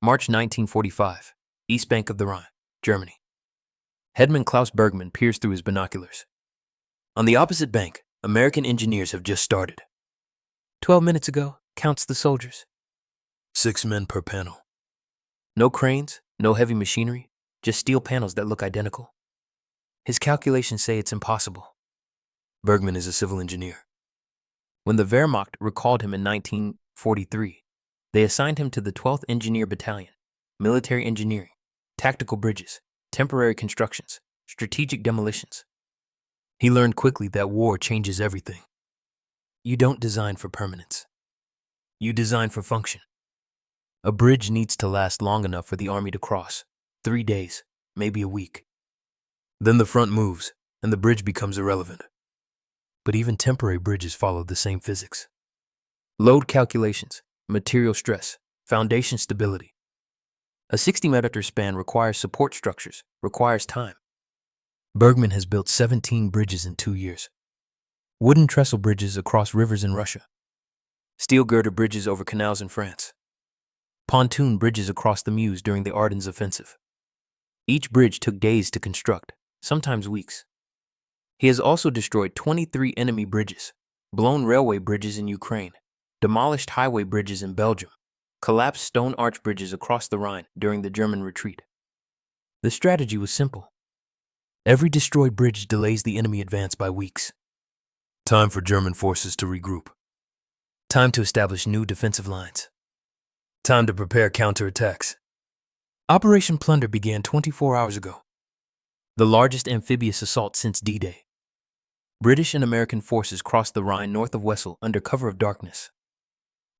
March 1945, East Bank of the Rhine, Germany. Hedman Klaus Bergman peers through his binoculars. On the opposite bank, American engineers have just started. 12 minutes ago, counts the soldiers. 6 men per panel. No cranes, no heavy machinery, just steel panels that look identical. His calculations say it's impossible. Bergman is a civil engineer. When the Wehrmacht recalled him in 1943, they assigned him to the 12th Engineer Battalion, military engineering, tactical bridges, temporary constructions, strategic demolitions. He learned quickly that war changes everything. You don't design for permanence. You design for function. A bridge needs to last long enough for the army to cross, 3 days, maybe a week. Then the front moves, and the bridge becomes irrelevant. But even temporary bridges follow the same physics. Load calculations, material stress, foundation stability. A 60-meter span requires support structures, requires time. Bergman has built 17 bridges in 2 years. Wooden trestle bridges across rivers in Russia. Steel girder bridges over canals in France. Pontoon bridges across the Meuse during the Ardennes offensive. Each bridge took days to construct, sometimes weeks. He has also destroyed 23 enemy bridges, blown railway bridges in Ukraine, demolished highway bridges in Belgium, collapsed stone arch bridges across the Rhine during the German retreat. The strategy was simple. Every destroyed bridge delays the enemy advance by weeks. Time for German forces to regroup. Time to establish new defensive lines. Time to prepare counterattacks. Operation Plunder began 24 hours ago. The largest amphibious assault since D-Day. British and American forces crossed the Rhine north of Wesel under cover of darkness.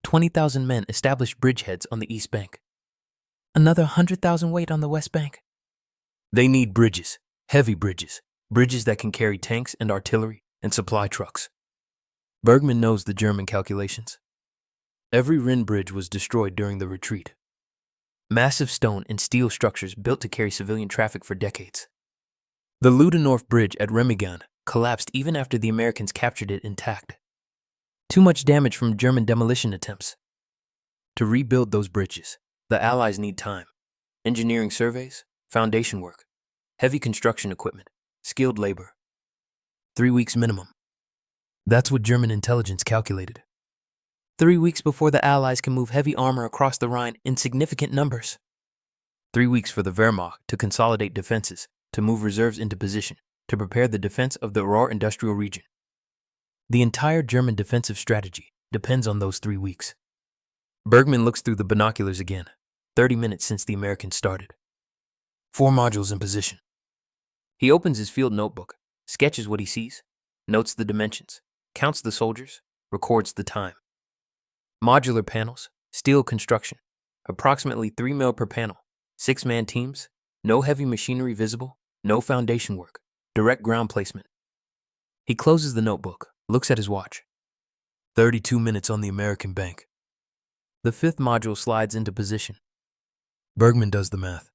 20,000 men established bridgeheads on the east bank. Another 100,000 wait on the west bank. They need bridges, heavy bridges, bridges that can carry tanks and artillery and supply trucks. Bergman knows the German calculations. Every Rhine bridge was destroyed during the retreat. Massive stone and steel structures built to carry civilian traffic for decades. The Ludendorff Bridge at Remagen collapsed even after the Americans captured it intact. Too much damage from German demolition attempts. To rebuild those bridges, the Allies need time. Engineering surveys, foundation work, heavy construction equipment, skilled labor. 3 weeks minimum. That's what German intelligence calculated. 3 weeks before the Allies can move heavy armor across the Rhine in significant numbers. 3 weeks for the Wehrmacht to consolidate defenses, to move reserves into position, to prepare the defense of the Ruhr industrial region. The entire German defensive strategy depends on those 3 weeks. Bergman looks through the binoculars again, 30 minutes since the Americans started. 4 modules in position. He opens his field notebook, sketches what he sees, notes the dimensions, counts the soldiers, records the time. Modular panels, steel construction, approximately 3 mil per panel, 6-man teams, no heavy machinery visible, no foundation work, direct ground placement. He closes the notebook, looks at his watch. 32 minutes on the American bank. The 5th module slides into position. Bergman does the math.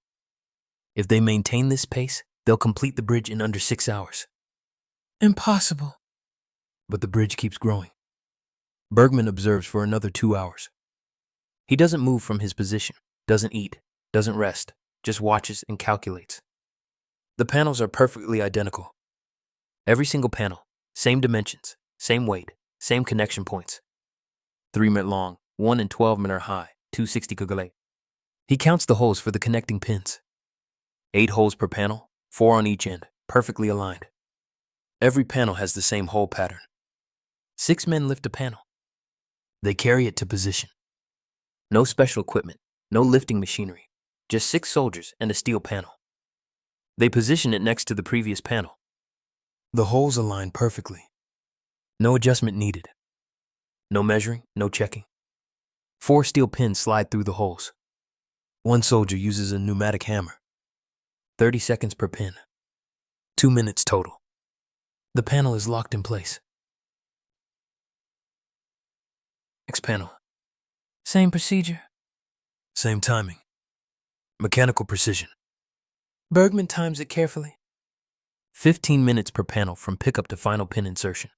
If they maintain this pace, they'll complete the bridge in under 6 hours. Impossible. But the bridge keeps growing. Bergman observes for another 2 hours. He doesn't move from his position, doesn't eat, doesn't rest, just watches and calculates. The panels are perfectly identical. Every single panel, same dimensions, same weight, same connection points. 3 meter long, 1 and 12 meter high, 260 kg. He counts the holes for the connecting pins. 8 holes per panel, 4 on each end, perfectly aligned. Every panel has the same hole pattern. 6 men lift a panel. They carry it to position. No special equipment, no lifting machinery, just 6 soldiers and a steel panel. They position it next to the previous panel. The holes align perfectly. No adjustment needed. No measuring, no checking. 4 steel pins slide through the holes. 1 soldier uses a pneumatic hammer. 30 seconds per pin. 2 minutes total. The panel is locked in place. Next panel. Same procedure. Same timing. Mechanical precision. Bergman times it carefully. 15 minutes per panel from pickup to final pin insertion.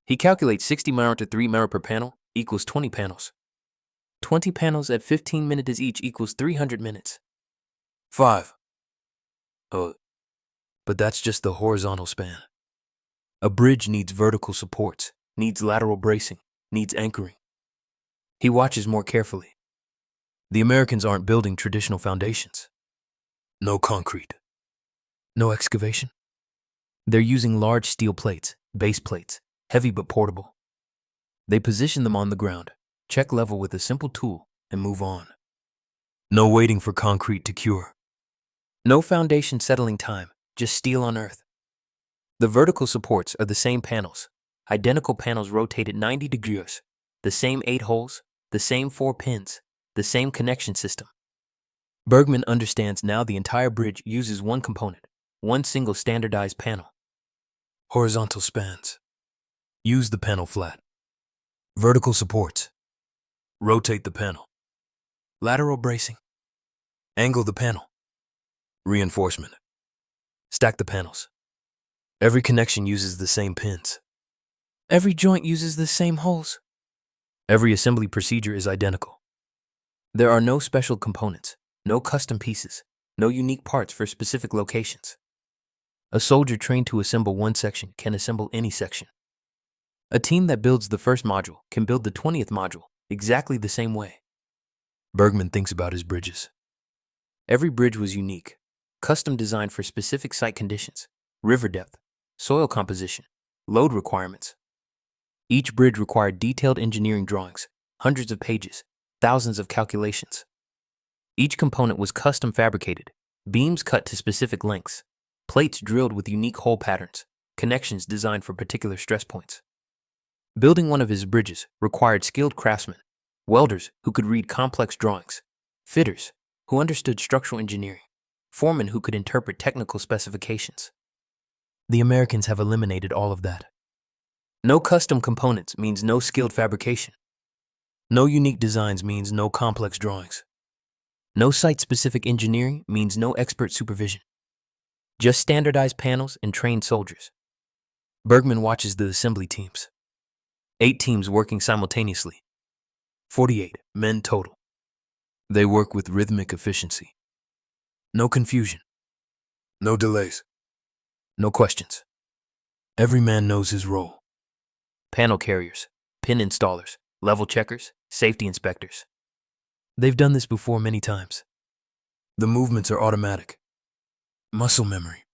He calculates 60 meter to 3 meter per panel equals 20 panels. 20 panels at 15 minutes each equals 300 minutes. 5. Oh, but that's just the horizontal span. A bridge needs vertical supports, needs lateral bracing, needs anchoring. He watches more carefully. The Americans aren't building traditional foundations. No concrete. No excavation. They're using large steel plates, base plates, heavy but portable. They position them on the ground, check level with a simple tool, and move on. No waiting for concrete to cure. No foundation settling time, just steel on earth. The vertical supports are the same panels, identical panels rotated 90 degrees, the same 8 holes, the same 4 pins, the same connection system. Bergman understands now the entire bridge uses one component, one single standardized panel. Horizontal spans. Use the panel flat. Vertical supports. Rotate the panel. Lateral bracing. Angle the panel. Reinforcement. Stack the panels. Every connection uses the same pins. Every joint uses the same holes. Every assembly procedure is identical. There are no special components, no custom pieces, no unique parts for specific locations. A soldier trained to assemble one section can assemble any section. A team that builds the first module can build the 20th module exactly the same way. Bergman thinks about his bridges. Every bridge was unique, custom designed for specific site conditions, river depth, soil composition, load requirements. Each bridge required detailed engineering drawings, hundreds of pages, thousands of calculations. Each component was custom fabricated, beams cut to specific lengths, plates drilled with unique hole patterns, connections designed for particular stress points. Building one of his bridges required skilled craftsmen, welders who could read complex drawings, fitters who understood structural engineering, foremen who could interpret technical specifications. The Americans have eliminated all of that. No custom components means no skilled fabrication. No unique designs means no complex drawings. No site-specific engineering means no expert supervision. Just standardized panels and trained soldiers. Bergman watches the assembly teams. 8 teams working simultaneously. 48 men total. They work with rhythmic efficiency. No confusion. No delays. No questions. Every man knows his role. Panel carriers, pin installers, level checkers, safety inspectors. They've done this before many times. The movements are automatic. Muscle memory.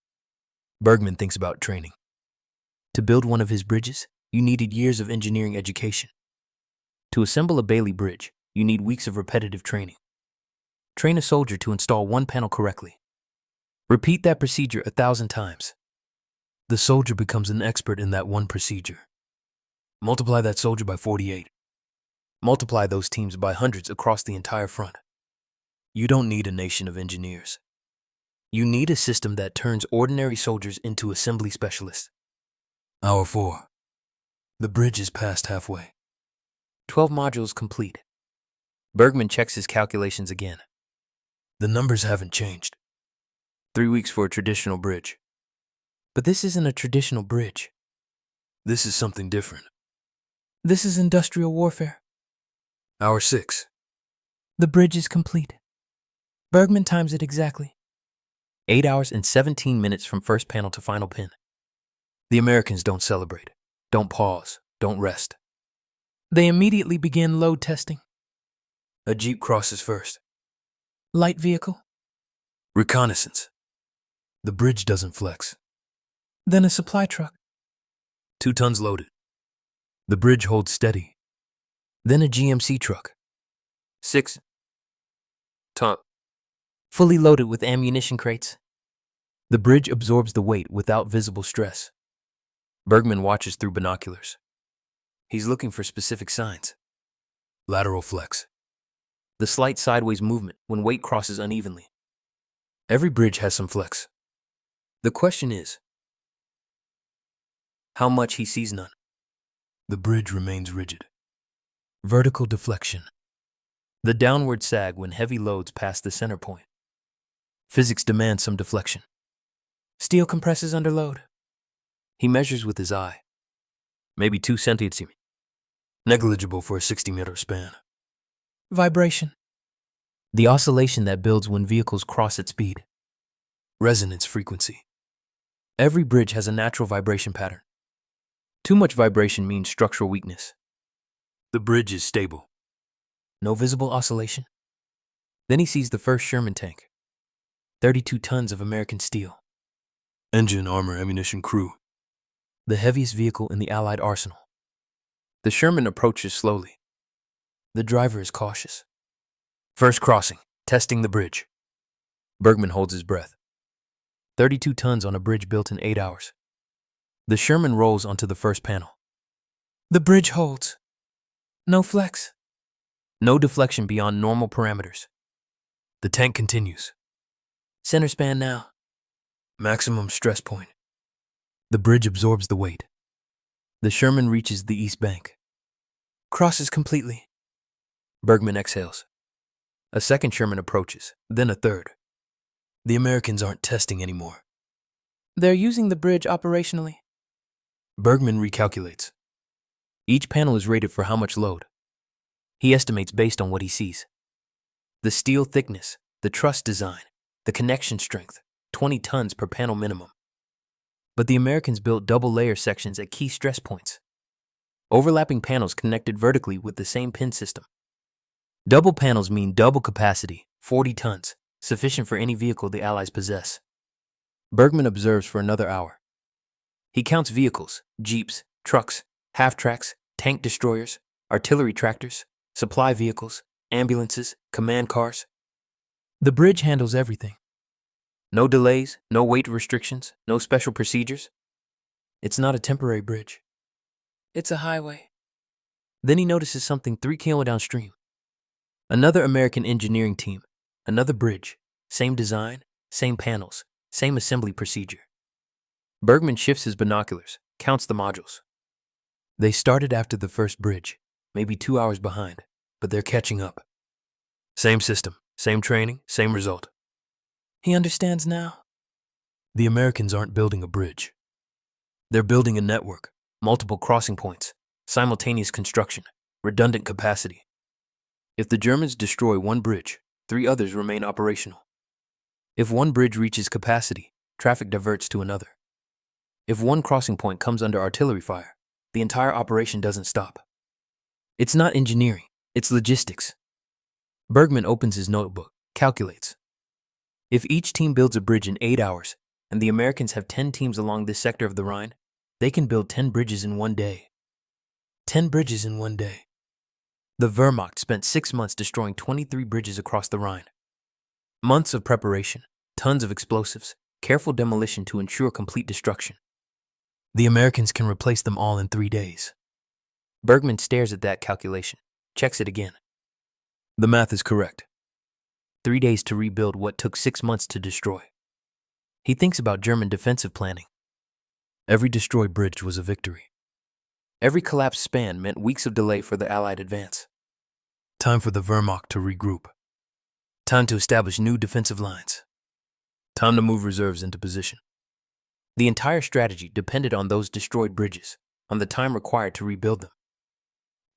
Bergman thinks about training. To build one of his bridges, you needed years of engineering education. To assemble a Bailey bridge, you need weeks of repetitive training. Train a soldier to install one panel correctly. Repeat that procedure 1,000 times. The soldier becomes an expert in that one procedure. Multiply that soldier by 48. Multiply those teams by hundreds across the entire front. You don't need a nation of engineers. You need a system that turns ordinary soldiers into assembly specialists. Hour 4. The bridge is past halfway. 12 modules complete. Bergman checks his calculations again. The numbers haven't changed. 3 weeks for a traditional bridge. But this isn't a traditional bridge. This is something different. This is industrial warfare. Hour 6. The bridge is complete. Bergman times it exactly. 8 hours and 17 minutes from first panel to final pin. The Americans don't celebrate, don't pause, don't rest. They immediately begin load testing. A jeep crosses first. Light vehicle. Reconnaissance. The bridge doesn't flex. Then a supply truck. 2 tons loaded. The bridge holds steady. Then a GMC truck. 6 tons. Fully loaded with ammunition crates. The bridge absorbs the weight without visible stress. Bergman watches through binoculars. He's looking for specific signs. Lateral flex. The slight sideways movement when weight crosses unevenly. Every bridge has some flex. The question is, how much? He sees none. The bridge remains rigid. Vertical deflection. The downward sag when heavy loads pass the center point. Physics demands some deflection. Steel compresses under load. He measures with his eye. Maybe 2 centimeters. Negligible for a 60-meter span. Vibration. The oscillation that builds when vehicles cross at speed. Resonance frequency. Every bridge has a natural vibration pattern. Too much vibration means structural weakness. The bridge is stable. No visible oscillation. Then he sees the first Sherman tank. 32 tons of American steel. Engine, armor, ammunition, crew. The heaviest vehicle in the Allied arsenal. The Sherman approaches slowly. The driver is cautious. First crossing, testing the bridge. Bergman holds his breath. 32 tons on a bridge built in 8 hours. The Sherman rolls onto the first panel. The bridge holds. No flex. No deflection beyond normal parameters. The tank continues. Center span now. Maximum stress point. The bridge absorbs the weight. The Sherman reaches the east bank. Crosses completely. Bergman exhales. A second Sherman approaches, then a third. The Americans aren't testing anymore. They're using the bridge operationally. Bergman recalculates. Each panel is rated for how much load. He estimates based on what he sees. The steel thickness, the truss design, the connection strength, 20 tons per panel minimum. But the Americans built double layer sections at key stress points. Overlapping panels connected vertically with the same pin system. Double panels mean double capacity, 40 tons, sufficient for any vehicle the Allies possess. Bergman observes for another hour. He counts vehicles, jeeps, trucks, half-tracks, tank destroyers, artillery tractors, supply vehicles, ambulances, command cars. The bridge handles everything. No delays, no weight restrictions, no special procedures. It's not a temporary bridge. It's a highway. Then he notices something 3 km downstream. Another American engineering team, another bridge, same design, same panels, same assembly procedure. Bergman shifts his binoculars, counts the modules. They started after the first bridge, maybe 2 hours behind, but they're catching up. Same system, same training, same result. He understands now. The Americans aren't building a bridge. They're building a network, multiple crossing points, simultaneous construction, redundant capacity. If the Germans destroy one bridge, 3 others remain operational. If one bridge reaches capacity, traffic diverts to another. If one crossing point comes under artillery fire, the entire operation doesn't stop. It's not engineering, it's logistics. Bergman opens his notebook, calculates. If each team builds a bridge in 8 hours, and the Americans have 10 teams along this sector of the Rhine, they can build 10 bridges in 1 day. 10 bridges in 1 day. The Wehrmacht spent 6 months destroying 23 bridges across the Rhine. Months of preparation, tons of explosives, careful demolition to ensure complete destruction. The Americans can replace them all in 3 days. Bergman stares at that calculation, checks it again. The math is correct. 3 days to rebuild what took 6 months to destroy. He thinks about German defensive planning. Every destroyed bridge was a victory. Every collapsed span meant weeks of delay for the Allied advance. Time for the Wehrmacht to regroup. Time to establish new defensive lines. Time to move reserves into position. The entire strategy depended on those destroyed bridges, on the time required to rebuild them.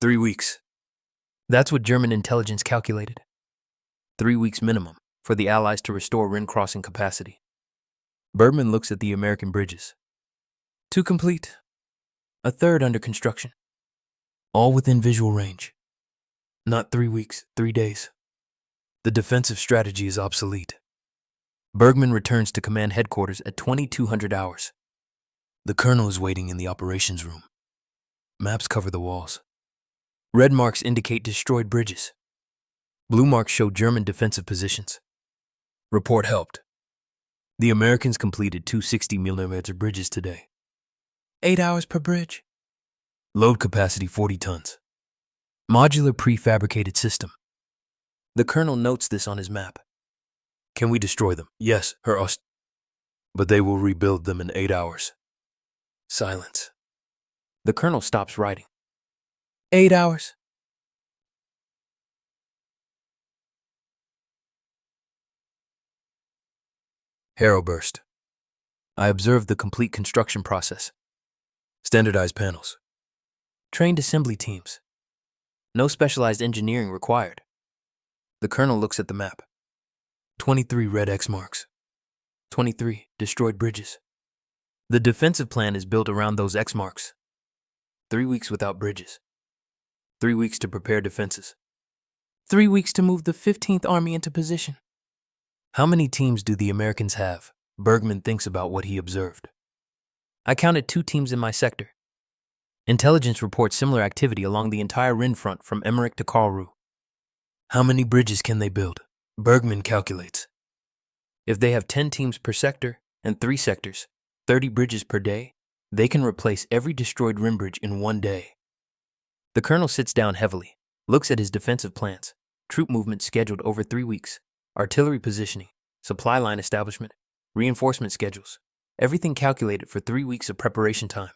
3 weeks. That's what German intelligence calculated. 3 weeks minimum for the Allies to restore Rhine crossing capacity. Bergman looks at the American bridges. 2 complete. A third under construction. All within visual range. Not 3 weeks, 3 days. The defensive strategy is obsolete. Bergman returns to command headquarters at 2200 hours. The colonel is waiting in the operations room. Maps cover the walls. Red marks indicate destroyed bridges. Blue marks show German defensive positions. Report helped. The Americans completed 2 60mm bridges today. 8 hours per bridge. Load capacity 40 tons. Modular prefabricated system. The colonel notes this on his map. Can we destroy them? Yes, but they will rebuild them in 8 hours. Silence. The colonel stops writing. 8 hours. Harrow burst. I observed the complete construction process. Standardized panels. Trained assembly teams. No specialized engineering required. The colonel looks at the map. 23 red X marks. 23 destroyed bridges. The defensive plan is built around those X marks. 3 weeks without bridges. 3 weeks to prepare defenses. 3 weeks to move the 15th Army into position. How many teams do the Americans have? Bergman thinks about what he observed. I counted 2 teams in my sector. Intelligence reports similar activity along the entire Rhine front from Emmerich to Karlsruhe. How many bridges can they build? Bergman calculates. If they have 10 teams per sector and 3 sectors, 30 bridges per day, they can replace every destroyed Rhine bridge in 1 day. The colonel sits down heavily, looks at his defensive plans, troop movement scheduled over 3 weeks, artillery positioning, supply line establishment, reinforcement schedules, everything calculated for 3 weeks of preparation time.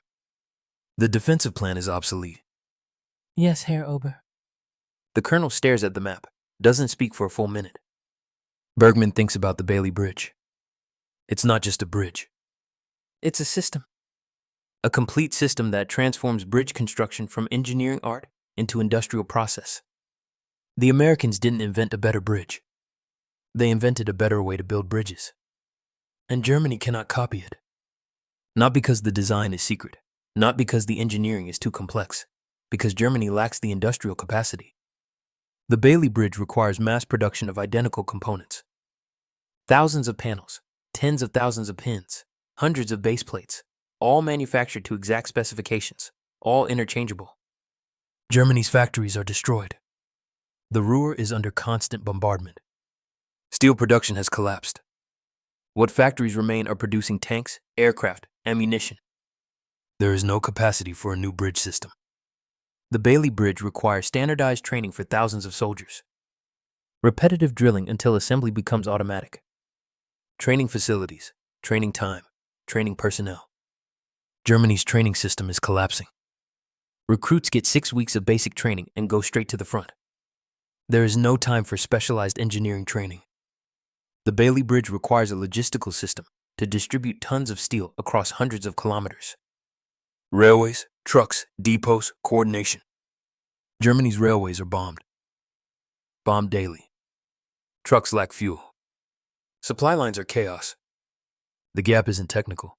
The defensive plan is obsolete. Yes, Herr Ober. The colonel stares at the map, doesn't speak for a full minute. Bergman thinks about the Bailey Bridge. It's not just a bridge. It's a system. A complete system that transforms bridge construction from engineering art into industrial process. The Americans didn't invent a better bridge. They invented a better way to build bridges. And Germany cannot copy it. Not because the design is secret, not because the engineering is too complex, because Germany lacks the industrial capacity. The Bailey Bridge requires mass production of identical components. Thousands of panels, tens of thousands of pins, hundreds of base plates, all manufactured to exact specifications, all interchangeable. Germany's factories are destroyed. The Ruhr is under constant bombardment. Steel production has collapsed. What factories remain are producing tanks, aircraft, ammunition. There is no capacity for a new bridge system. The Bailey Bridge requires standardized training for thousands of soldiers. Repetitive drilling until assembly becomes automatic. Training facilities, training time, training personnel. Germany's training system is collapsing. Recruits get 6 weeks of basic training and go straight to the front. There is no time for specialized engineering training. The Bailey Bridge requires a logistical system to distribute tons of steel across hundreds of kilometers. Railways, trucks, depots, coordination. Germany's railways are bombed. Bombed daily. Trucks lack fuel. Supply lines are chaos. The gap isn't technical.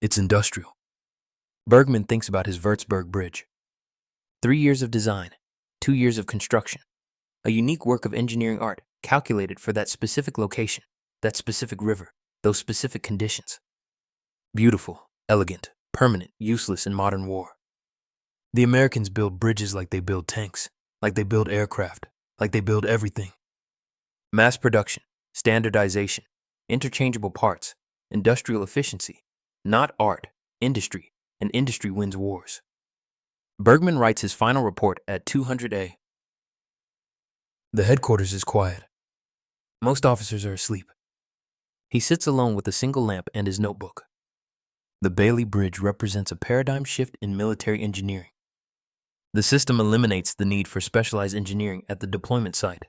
It's industrial. Bergman thinks about his Würzburg Bridge. 3 years of design, 2 years of construction. A unique work of engineering art calculated for that specific location, that specific river, those specific conditions. Beautiful, elegant, permanent, useless in modern war. The Americans build bridges like they build tanks, like they build aircraft, like they build everything. Mass production, standardization, interchangeable parts, industrial efficiency, not art, industry, and industry wins wars. Bergman writes his final report at 200A. The headquarters is quiet. Most officers are asleep. He sits alone with a single lamp and his notebook. The Bailey Bridge represents a paradigm shift in military engineering. The system eliminates the need for specialized engineering at the deployment site.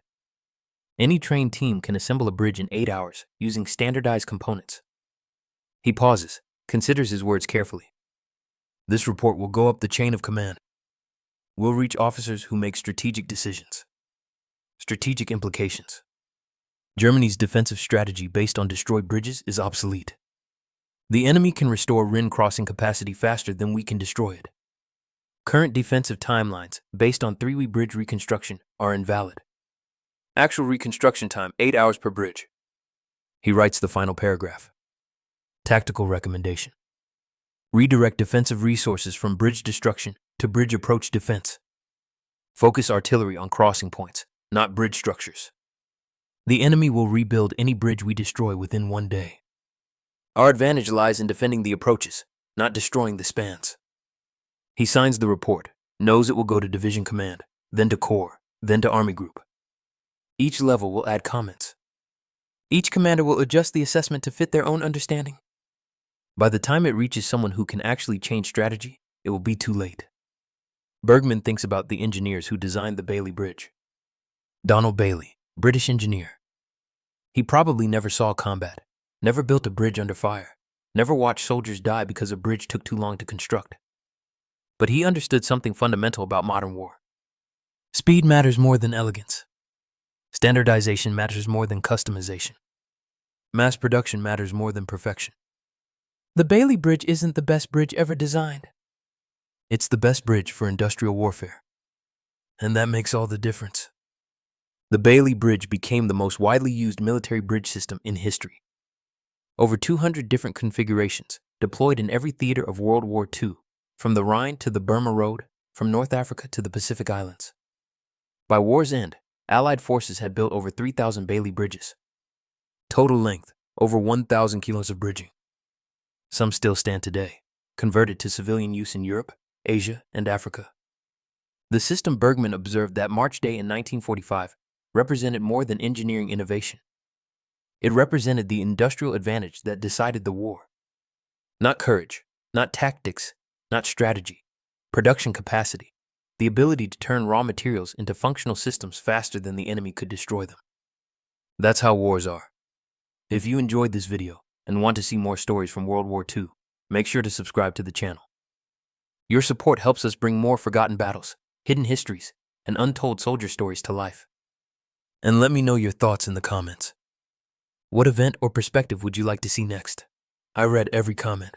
Any trained team can assemble a bridge in 8 hours using standardized components. He pauses, considers his words carefully. This report will go up the chain of command. We'll reach officers who make strategic decisions. Strategic implications. Germany's defensive strategy based on destroyed bridges is obsolete. The enemy can restore Rhine crossing capacity faster than we can destroy it. Current defensive timelines based on 3-week bridge reconstruction are invalid. Actual reconstruction time 8 hours per bridge. He writes the final paragraph. Tactical recommendation. Redirect defensive resources from bridge destruction to bridge approach defense. Focus artillery on crossing points, not bridge structures. The enemy will rebuild any bridge we destroy within 1 day. Our advantage lies in defending the approaches, not destroying the spans. He signs the report, knows it will go to division command, then to corps, then to army group. Each level will add comments. Each commander will adjust the assessment to fit their own understanding. By the time it reaches someone who can actually change strategy, it will be too late. Bergman thinks about the engineers who designed the Bailey Bridge. Donald Bailey, British engineer. He probably never saw combat, never built a bridge under fire, never watched soldiers die because a bridge took too long to construct. But he understood something fundamental about modern war. Speed matters more than elegance. Standardization matters more than customization. Mass production matters more than perfection. The Bailey Bridge isn't the best bridge ever designed. It's the best bridge for industrial warfare. And that makes all the difference. The Bailey Bridge became the most widely used military bridge system in history. Over 200 different configurations, deployed in every theater of World War II, from the Rhine to the Burma Road, from North Africa to the Pacific Islands. By war's end, Allied forces had built over 3,000 Bailey bridges. Total length, over 1,000 kilos of bridging. Some still stand today, converted to civilian use in Europe, Asia, and Africa. The system Bergman observed that March Day in 1945 represented more than engineering innovation. It represented the industrial advantage that decided the war. Not courage, not tactics, not strategy, production capacity, the ability to turn raw materials into functional systems faster than the enemy could destroy them. That's how wars are. If you enjoyed this video and want to see more stories from World War II, make sure to subscribe to the channel. Your support helps us bring more forgotten battles, hidden histories, and untold soldier stories to life. And let me know your thoughts in the comments. What event or perspective would you like to see next? I read every comment.